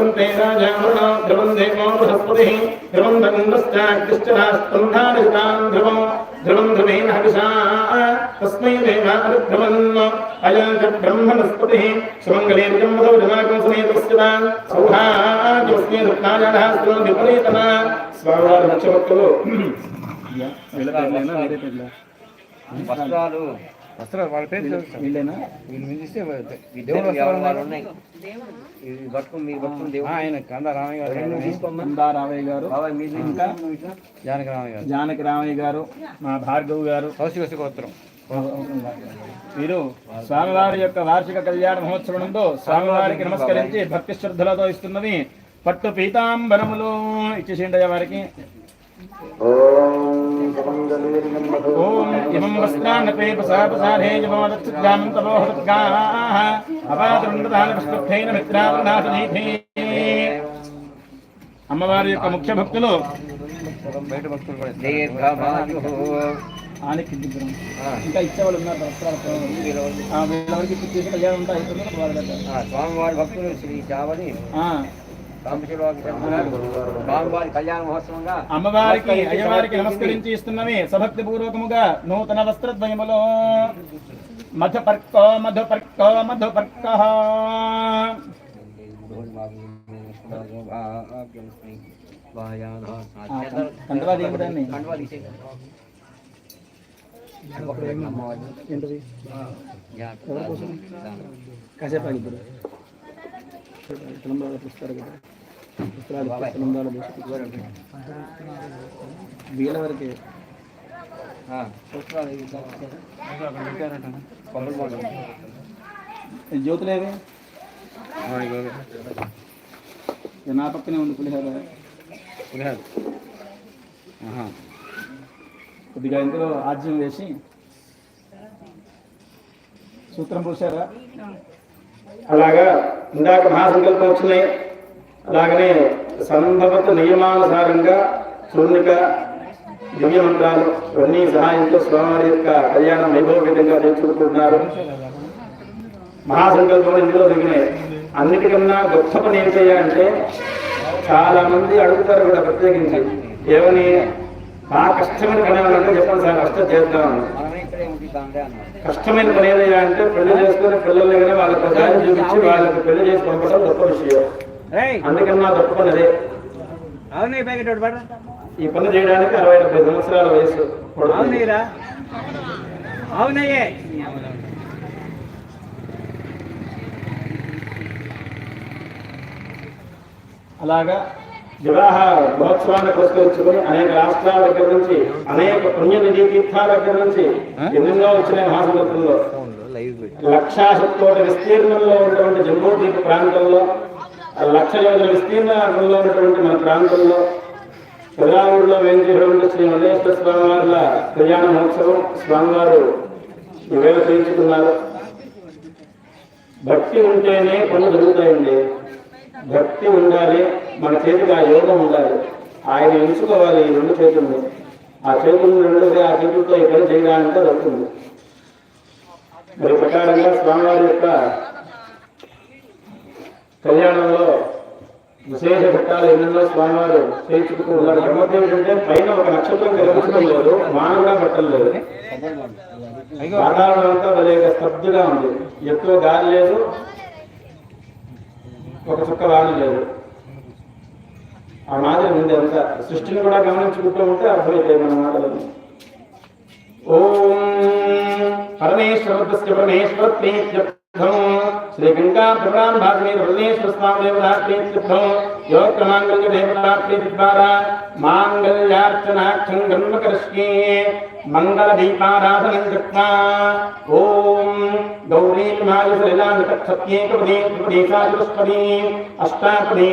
ध्रुवन्ते राजामृणो ध्रुवं देवो बृहस्पतिः ध्रुवं धनुन्द्रश्चाग्निश्च रास्तुण्डानिषतान् ध्रुवं ध्रुवेण हविषा तस्मै देवानुध्रुवन् अयं च ब्रह्मणस्पतिः सुमङ्गलेर्यं वदो जनाकं समेतस्यतान् सौभाग्यमस्मै रत्नाजालहस्तो विपरीतना स्वामिवारि मुख्यभक्तुలు వస్త్రాలు వాళ్ళ పేరు వీళ్ళేనా వీళ్ళు మించిస్తే దేవుడు వస్త్రాలు ఉన్నాయి ఇవి పట్టుకుని మీరు పట్టుకుని దేవుడు ఆయన కందారామయ్య గారు కందారామయ్య గారు ఇంకా జానకి రామయ్య గారు మా భార్గవ్ గారు కౌశిక గోత్రం వీరు స్వామివారి యొక్క వార్షిక కళ్యాణ మహోత్సవంలో స్వామివారికి నమస్కరించి భక్తి శ్రద్ధలతో ఇస్తున్నది పట్టు పీతాంబరములు ఇచ్చేసిండయ్య వారికి ఓం ఇమం వస్త్రాన్నపే ప్రసాదే జమోదత్సుద్ధామంతమోహత్గాః అపాతృండదాన పుష్పైన మిత్రావనాథనీధే అమ్మవారి యొక్క ముఖ్య భక్తులు బయట భక్తులు కూడా ఇంకా ఇచ్చేవాళ్ళు ఉన్నారు వీళ్ళవరికి చేసి కళ్యాణం ఉంటా స్వామివారి భక్తులు శ్రీ చావని అమ్మవారికి అయ్యవారికి నమస్కరించి ఇస్తున్నవి సభక్తి పూర్వకముగా నూతన వస్త్రద్వయములో మధుపర్కో మధుపర్కో మధుపర్క కాసేపు పుస్తకాలు కదా వీళ్ళ వరకే జ్యోతులేవి నా పక్కనే ఉంది పులిహోర కొద్దిగా ఇందులో ఆజ్యం వేసి సూత్రం పూసారా అలాగా ఇందాక మహాసంకల్పం వచ్చినాయి అలాగనే సంభవత నియమానుసారంగా చూర్ణిక దివ్య మంత్రాలు ఇవన్నీ సహాయంతో స్వామివారి యొక్క కళ్యాణం వైభవపేతంగా చేసుకుంటున్నారు. మహాసంకల్పం ఇందులో దిగినాయి. అన్నిటికన్నా గొప్ప పని ఏం చేయాలంటే చాలా మంది అడుగుతారు కూడా ప్రత్యేకించి ఏమని బాగా కష్టమైన పని ఏమనంటే చెప్పండి సార్ కష్టం చేద్దామని. కష్టమైన పని ఏదైనా అంటే పెళ్లి చేసుకుని పిల్లల్ని కానీ వాళ్ళకి దారి చూపించి వాళ్ళకి పెళ్లి చేసి పంపడం గొప్ప విషయం. అందుకన్నా గొప్ప పని అదే. ఈ పని చేయడానికి 60-70 సంవత్సరాల వయసు. అలాగా వివాహ మహోత్సవాన్ని పురస్కరించుకుని అనేక రాష్ట్రాల దగ్గర నుంచి అనేక పుణ్యనిధి తీర్థాల దగ్గర నుంచి ఎన్నెన్నో వచ్చిన మహాసముద్రంలో 1,00,000 కోట్ల విస్తీర్ణంలో ఉన్నటువంటి జంబూద్వీప ప్రాంతంలో 1,00,000 యోజన విస్తీర్ణంలో ఉన్నటువంటి మన ప్రాంతంలో ప్రజావుడిలో వేంచేటువంటి శ్రీ మల్లేశ్వర స్వామివార్ల కళ్యాణ మహోత్సవం స్వామివారు ఈవేళ చేయించుకున్నారు. భక్తి ఉంటేనే పనులు జరుగుతాయండి. భక్తి ఉండాలి, మన చేతికి ఆ యోగం ఉండాలి. ఆయన ఎంచుకోవాలి ఈ 2 చేతుల్ని. ఆ చేతులను 2 ఆ చేతులతో ఈ పని చేయడానికి దొరుకుతుంది. మరి ప్రకారంగా స్వామివారి యొక్క కళ్యాణంలో విశేష ఘట్టాలు ఎన్నెన్నో స్వామివారు చేయించుకుంటూ ఉన్నారు. గమ్మత్తు ఏంటంటే పైన ఒక నక్షత్రం కనిపించడం లేదు, మానవుగా పట్టం లేదు. వాతావరణం అంతా భలేగా స్తబ్దుగా ఉంది. ఎక్కువ గాలి లేదు, ఒక చుక్క వాన లేదు. ఆ మాదిరి ఉంది అంతా. సృష్టిని కూడా గమనించుకుంటూ ఉంటే అర్థమైతే మన మాటలను. ఓం పరమేశ్వరస్య పరమేశ్వర ప్రీత్యర్థం శ్రీ గంగా పురాణ భాగవత పరమేశ్వర స్వామి దేవతాప్రీత్యర్థం యోగమాంగళ్య దేవతాప్రీతి ద్వారా మాంగళ్యార్చనాక్షం కర్మకరిష్యే మంగళ దీపారాధనం కృత్వా ఓం గౌరీ మాయ సలిలాంత సత్యేకపదే త్రిపదే సాచతుష్పదే అష్టాపదే